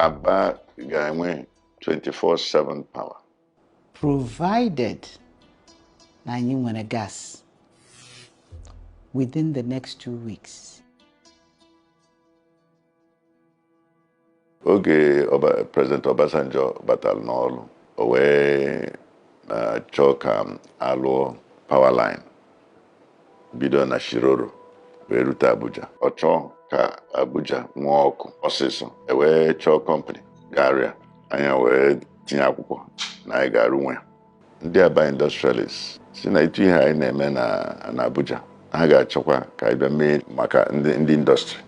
Aba ga-enwe 24/7 power. Provided na anyị nwere gas within the next 2 weeks. Oge President Obasanjo batara n'ọrụ, o wee chọọ ka alụọ power line bido na Shiroro wee rute Abuja. Ọ chọọ ka Abuja nwee ọkụ ọsịsọ, wee chọọ company ga-arịa anya wee tinye akwụkwọ na anyị ga-arụ nwe. Ndị Aba industrialists si na itu ihe anyị na-eme na Abuja, ha ga-achọkwa ka anyị bịa mee maka ndị industry.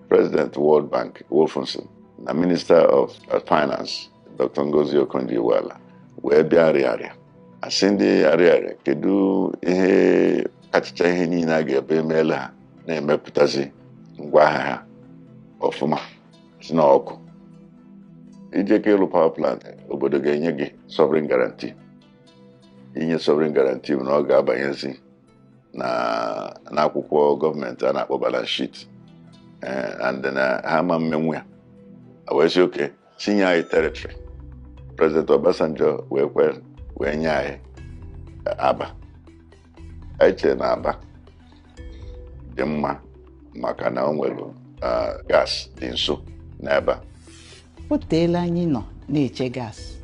President World Bank Wolfenson na Minister of Finance Dr. Ngozi Okonjo-Iweala wee bịa arịarịa asị ndị arịarịa kedu ihe kachacha ihe niile a ga-ebe emeela ha na-emepụtazi ngwaahịa ha ọfụma si na ọkụ. Ije ka ịlụ power plant, obodo ga-enye gị sovereign guarantee. Inye sovereign guarantee bụ na ọ ga-abanyezi n'akwụkwọ gọọmenti a na-akpọ balance sheet, and na ha ma mmenwu ya wee sị oke tinye anyị territory. President Obasanjo wee nye anyị Aba. Anyị chere na Aba dị mma maka na o nwere gas dị nso n'ebe a. O teela anyị nọ na-eche gas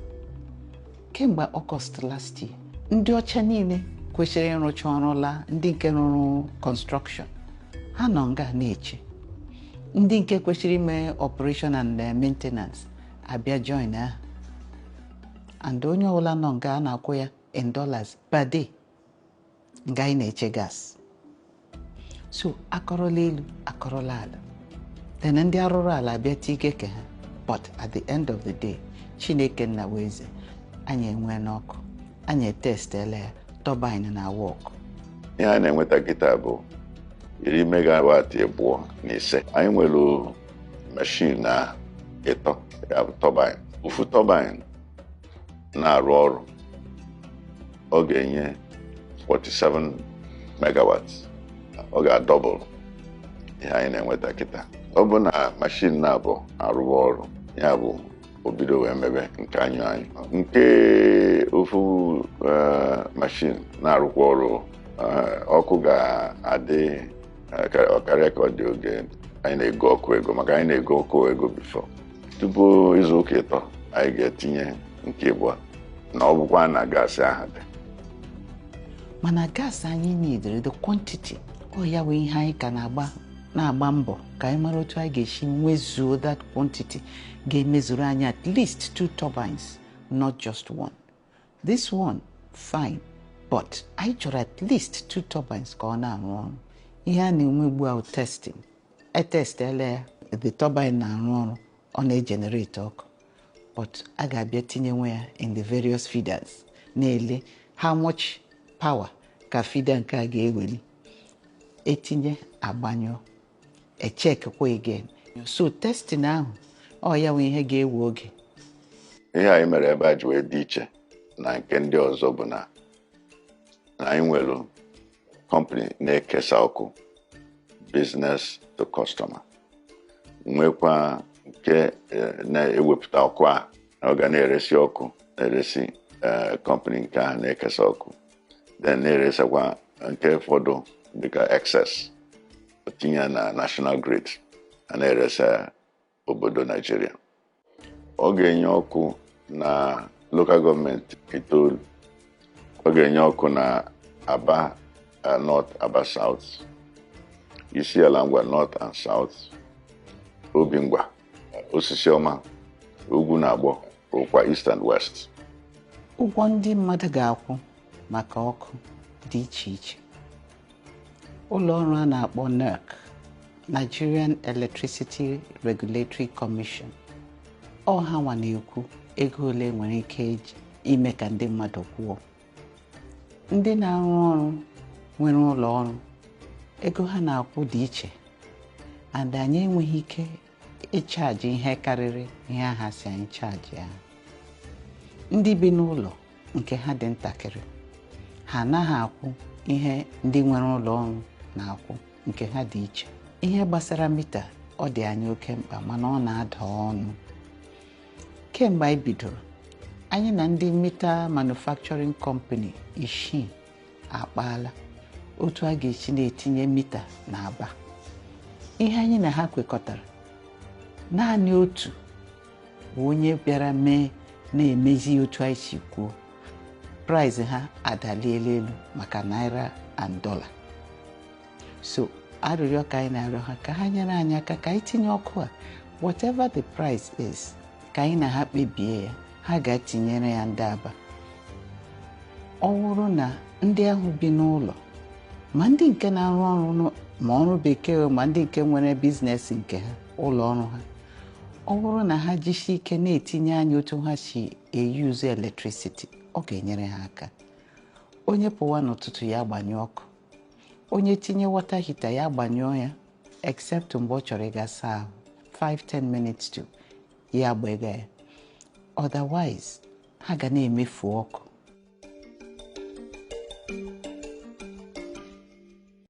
kemgbe August last year. Ndị ọcha niile kwesịrị ịrụcha ọrụla, ndị nke rụrụ construction ha nọ nga na-eche. Ndị nke kwesịrị ime operation and maintenance abịa join ha. And onye ọbụla nọ nga a na-akwụ ya in dollars per day nga anyị na-eche gas. So akọrọla elu akọrọla ala, then ndị arụrụ ala abịa tige ke ha. But at the end of the day, Chineke nna weze anyị enwe n'ọkụ, anyị testele ya, turbine na work. Ihe a na-enweta kịta bụ 10 megawatt abụọ na ise. Anyị nwere machine na ịtọ ya bụ turbine. Ofu turbine na-arụ ọrụ ọ ga-enye 47 megawatts. Ọ ga-double ihe anyị na-enweta kịta. Ọ bụ na machine na-abụ arụwa ọrụ, ya bụ obido wee mebe nke anyị. Nke ofu machine na-arụkwa ọrụ, ọkụ ga-adị ọkarịa ka ọ dị oge anyị na-ego ọkụ ego, maka anyị na-ego ọkụ ego before. Tupu izu ụka ịtọ anyị ga-etinye nke ịbụọ na ọ bụkwa na gas ahụ dị. Mana gas anyị needere the quantity, ọ ya wee ihe anyị ka na-agba mbọ ka anyị mara otu anyị ga-esi nwezuo that quantity ga-emezuru anyị at least 2 turbines, not just one. This one fine, but anyị chọrọ at least 2 turbines ka ọ na-arụ ọrụ. Ihe a na-enwe ugbu a testing, etestele ya, the turbine na-arụ ọrụ, ọ na-egenerate ọkụ, but a ga-abịa tinyenwe ya in the various feeders na-ele how much power ka feeder nke a ga-eweli, etinye agbanyụ, echekwa again. So testing ahụ ọ ya nwe ihe ga-ewe oge. Ihe anyị mere ebe a ji wee dị iche na nke ndị ọzọ bụ na anyị nwere company na-ekesa ọkụ business to customer, nwekwa nke na-ewepụta ọkụ a ọ ga na-eresi ọkụ na-eresi company nke a na-ekesa ọkụ, then na-eresakwa nke fọdụ dịka excess tinye na national grid a na-eresa obodo Nigeria. Ọ ga-enye ọkụ na local gọọmenti itoolu, ọ ga-enye ọkụ na Aba North, Aba South, Isiala Ngwa North and South, Obingwa, Osisiọma, Ugwu na Agbọ, rụkwa East and West. Ụgwọ ndị mmadụ ga-akwụ maka ọkụ dị iche iche. Ụlọ ọrụ a na-akpọ NERC, Nigerian Electricity Regulatory Commission, ọ ha nwa na-ekwu ego ole nwere ike ime ka ndị mmadụ kwụọ. Ndị na-arụ ọrụ nwere ụlọ ọrụ, ego ha na-akwụ dị iche, and anyị enweghị ike ịchaji ihe karịrị ihe ha si anyị chaji ya. Ndị bi n'ụlọ nke ha dị ntakịrị, ha anaghị akwụ ihe ndị nwere ụlọ ọrụ na-akwụ nke ha dị iche. Ihe gbasara mita ọ dị anyị oke mkpa, mana ọ na-ada ọnụ. kemgbe anyị bidoro anyị na ndị mita manufacturing company 6 akpaala otu a ga-esi na-etinye mita n'Aba. Ihe anyị na ha kwekọtara naanị otu bụ onye bịara mee na-emezi otu anyị si kwuo. Price ha adaliela elu maka naira and dollar. So arịrịọ ka anyị na-arịọ ha ka ha nyere anyị aka ka anyị tinye ọkụ a, whatever the price is, ka anyị na ha kpebie ya, ha ga-etinyere ya ndị Aba. Ọ bụrụ na ndị ahụ bi n'ụlọ, ma ndị nke na-arụ ọrụ ma ọrụ bekee ma ndị nke nwere biznes nke ha, ụlọ ọrụ ha, ọ bụrụ na ha jisi ike na-etinye anyị otu ha si eyuzu electricity, ọ ga-enyere ha aka. Onye pụwa n'ụtụtụ ya agbanyụ ọkụ, onye tinye water heater ya agbanyụọ ya, except mgbe ọ chọrọ ịga saa ahụ 5-10 minutes to ya agbega ya. Otherwise, ha ga na-emefu ọkụ